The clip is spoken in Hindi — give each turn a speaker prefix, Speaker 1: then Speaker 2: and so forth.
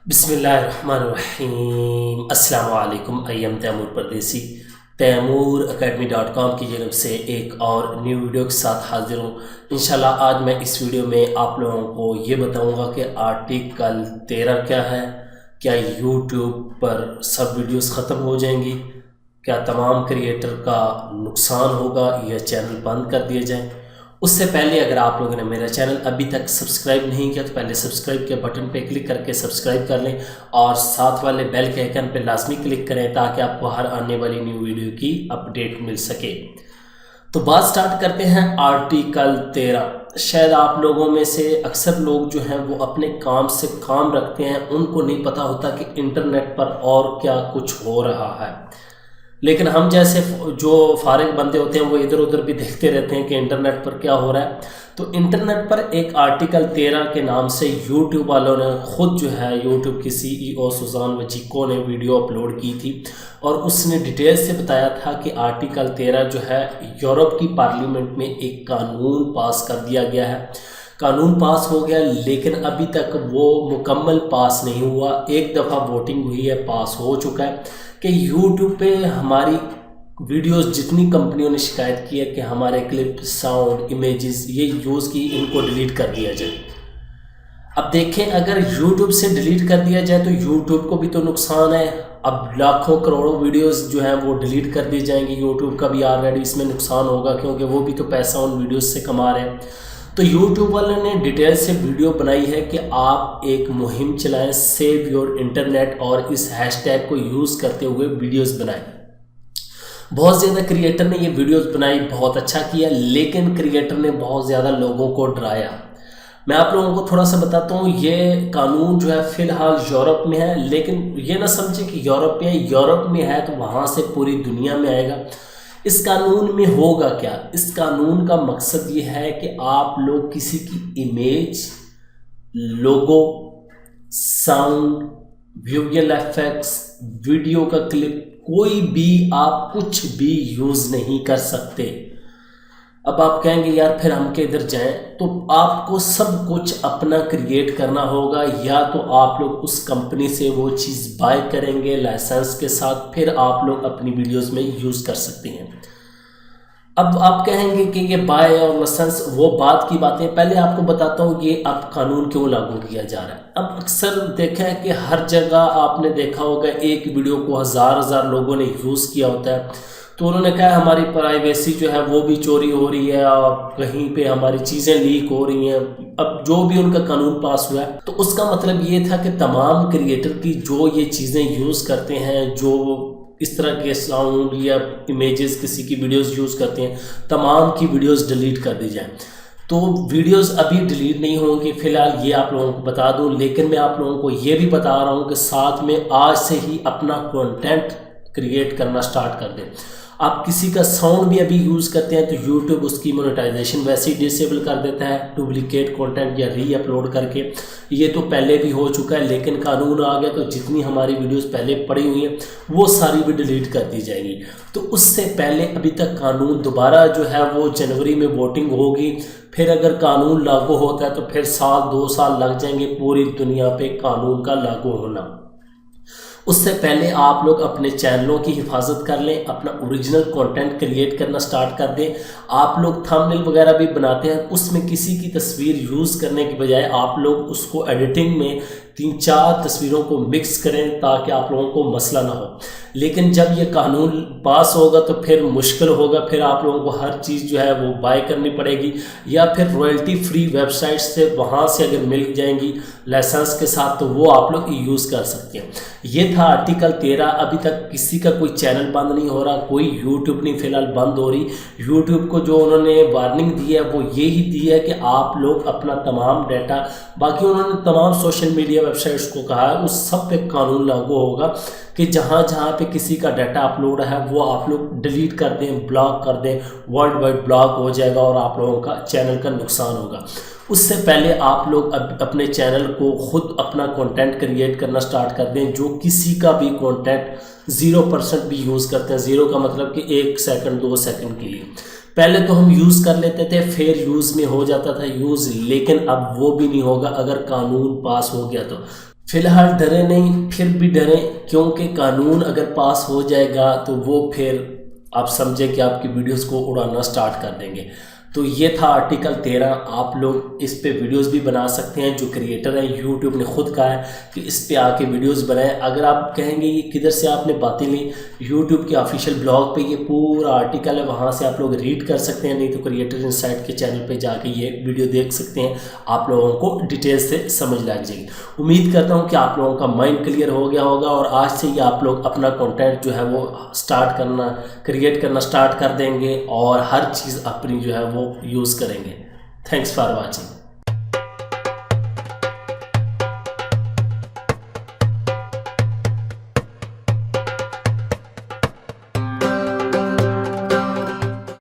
Speaker 1: बिस्मिल्लाहिर्रहमानिर्रहीम। अस्सलाम वालेकुम। आई एम तैमूर परदेसी तैमूर academy.com की जानब से एक और न्यू वीडियो के साथ हाजिर हूँ। इंशाल्लाह आज मैं इस वीडियो में आप लोगों को ये बताऊँगा कि आर्टिकल 13 क्या है, क्या यूट्यूब पर सब वीडियोस ख़त्म हो जाएंगी, क्या तमाम क्रिएटर का नुकसान होगा या चैनल बंद कर दिए जाएँ। उससे पहले अगर आप लोगों ने मेरा चैनल अभी तक सब्सक्राइब नहीं किया तो पहले सब्सक्राइब के बटन पे क्लिक करके सब्सक्राइब कर लें और साथ वाले बेल के आइकन पे लाजमी क्लिक करें ताकि आपको हर आने वाली न्यू वीडियो की अपडेट मिल सके। तो बात स्टार्ट करते हैं आर्टिकल 13। शायद आप लोगों में से अक्सर लोग जो हैं वो अपने काम से काम रखते हैं, उनको नहीं पता होता कि इंटरनेट पर और क्या कुछ हो रहा है। लेकिन हम जैसे जो फारिग बंदे होते हैं वो इधर उधर भी देखते रहते हैं कि इंटरनेट पर क्या हो रहा है। तो इंटरनेट पर एक आर्टिकल 13 के नाम से यूट्यूब वालों ने खुद जो है यूट्यूब की CEO सुजान वजीको ने वीडियो अपलोड की थी और उसने डिटेल से बताया था कि आर्टिकल 13 जो है यूरोप की पार्लियामेंट में एक कानून पास कर दिया गया है। कानून पास हो गया लेकिन अभी तक वो मुकम्मल पास नहीं हुआ। एक दफ़ा वोटिंग हुई है, पास हो चुका है कि यूट्यूब पे हमारी वीडियोस जितनी कंपनियों ने शिकायत की है कि हमारे क्लिप, साउंड, इमेजेस ये यूज़ की, इनको डिलीट कर दिया जाए। अब देखें, अगर यूट्यूब से डिलीट कर दिया जाए तो यूट्यूब को भी तो नुकसान है। अब लाखों करोड़ों वीडियोस जो हैं वो डिलीट कर दी जाएंगी, यूट्यूब का भी ऑलरेडी इसमें नुकसान होगा क्योंकि वो भी तो पैसा उन वीडियोस से कमा रहे हैं। तो यूट्यूब वाले ने डिटेल से वीडियो बनाई है कि आप एक मुहिम चलाएं, सेव योर इंटरनेट, और इस हैशटैग को यूज़ करते हुए वीडियोस बनाएं। बहुत ज़्यादा क्रिएटर ने ये वीडियोस बनाई, बहुत अच्छा किया, लेकिन क्रिएटर ने बहुत ज़्यादा लोगों को डराया। मैं आप लोगों को थोड़ा सा बताता हूँ। ये कानून जो है फ़िलहाल यूरोप में है, लेकिन ये ना समझे कि यूरोप में है तो वहाँ से पूरी दुनिया में आएगा। इस कानून में होगा क्या? इस कानून का मकसद ये है कि आप लोग किसी की इमेज, लोगो, साउंड, विजुअल इफेक्ट्स, वीडियो का क्लिप, कोई भी आप कुछ भी यूज़ नहीं कर सकते। अब आप कहेंगे यार फिर हम किधर जाएं? तो आपको सब कुछ अपना क्रिएट करना होगा, या तो आप लोग उस कंपनी से वो चीज़ बाय करेंगे लाइसेंस के साथ, फिर आप लोग अपनी वीडियोस में यूज़ कर सकते हैं। अब आप कहेंगे कि ये बाय और लाइसेंस वो बात की बातें, पहले आपको बताता हूँ ये अब कानून क्यों लागू किया जा रहा है। अब अक्सर देखा है कि हर जगह आपने देखा होगा एक वीडियो को हज़ार लोगों ने यूज़ किया होता है, तो उन्होंने कहा हमारी प्राइवेसी जो है वो भी चोरी हो रही है और कहीं पे हमारी चीज़ें लीक हो रही हैं। अब जो भी उनका कानून पास हुआ है तो उसका मतलब ये था कि तमाम क्रिएटर की जो ये चीज़ें यूज़ करते हैं, जो इस तरह के साउंड या इमेजेस किसी की वीडियोस यूज़ करते हैं, तमाम की वीडियोस डिलीट कर दी जाए। तो वीडियोस अभी डिलीट नहीं होंगी फ़िलहाल, ये आप लोगों को बता दूं। लेकिन मैं आप लोगों को ये भी बता रहा हूं कि साथ में आज से ही अपना कंटेंट क्रिएट करना स्टार्ट कर दें। आप किसी का साउंड भी अभी यूज़ करते हैं तो यूट्यूब उसकी मोनेटाइजेशन वैसे ही डिसेबल कर देता है डुप्लीकेट कंटेंट या री अपलोड करके। ये तो पहले भी हो चुका है, लेकिन कानून आ गया तो जितनी हमारी वीडियोस पहले पड़ी हुई हैं वो सारी भी डिलीट कर दी जाएंगी। तो उससे पहले अभी तक कानून दोबारा जो है वो जनवरी में वोटिंग होगी, फिर अगर कानून लागू होता है तो फिर 2 साल लग जाएंगे पूरी दुनिया पे कानून का लागू होना। उससे पहले आप लोग अपने चैनलों की हिफाजत कर लें, अपना ओरिजिनल कंटेंट क्रिएट करना स्टार्ट कर दें। आप लोग थंबनेल वगैरह भी बनाते हैं, उसमें किसी की तस्वीर यूज़ करने के बजाय आप लोग उसको एडिटिंग में 3-4 तस्वीरों को मिक्स करें ताकि आप लोगों को मसला ना हो। लेकिन जब ये कानून पास होगा तो फिर मुश्किल होगा, फिर आप लोगों को हर चीज़ जो है वो बाय करनी पड़ेगी, या फिर रॉयल्टी फ्री वेबसाइट से वहाँ से अगर मिल जाएंगी लाइसेंस के साथ तो वो आप लोग यूज़ कर सकते हैं। ये था आर्टिकल 13। अभी तक किसी का कोई चैनल बंद नहीं हो रहा, कोई यूट्यूब नहीं फिलहाल बंद हो रही। यूट्यूब को जो उन्होंने वार्निंग दी है वो ये ही दी है कि आप लोग अपना तमाम डाटा, बाकी उन्होंने तमाम सोशल मीडिया वेबसाइट्स को कहा है उस सब पे कानून लागू होगा कि जहाँ जहाँ पे किसी का डाटा अपलोड है वो आप लोग डिलीट कर दें, ब्लॉक कर दें, वर्ल्ड वाइड ब्लॉक हो जाएगा और आप लोगों का चैनल का नुकसान होगा। उससे पहले आप लोग अपने चैनल को खुद अपना कंटेंट क्रिएट करना स्टार्ट कर दें। जो किसी का भी कंटेंट 0% भी यूज़ करते हैं, 0 का मतलब कि 1 सेकंड 2 सेकंड के लिए, पहले तो हम यूज़ कर लेते थे, फिर यूज़ में हो जाता था यूज़, लेकिन अब वो भी नहीं होगा अगर कानून पास हो गया तो। फ़िलहाल डरे नहीं, फिर भी डरें, क्योंकि कानून अगर पास हो जाएगा तो वो फिर आप समझें कि आपकी वीडियोस को उड़ाना स्टार्ट कर देंगे। तो ये था आर्टिकल 13। आप लोग इस पे वीडियोस भी बना सकते हैं। जो क्रिएटर है यूट्यूब ने खुद कहा है कि इस पे आके वीडियोस बनाएं। अगर आप कहेंगे ये किधर से आपने बातें ली, यूट्यूब के ऑफिशियल ब्लॉग पे ये पूरा आर्टिकल है, वहाँ से आप लोग रीड कर सकते हैं, नहीं तो क्रिएटर इनसाइट के चैनल पे जाके ये वीडियो देख सकते हैं। आप लोगों को डिटेल से समझ लग जाएगी। उम्मीद करता हूँ कि आप लोगों का माइंड क्लियर हो गया होगा और आज से ही आप लोग अपना कंटेंट जो है वो स्टार्ट करना, क्रिएट करना स्टार्ट कर देंगे और हर चीज़ अपनी जो है वो यूज़ करेंगे। Thanks for watching.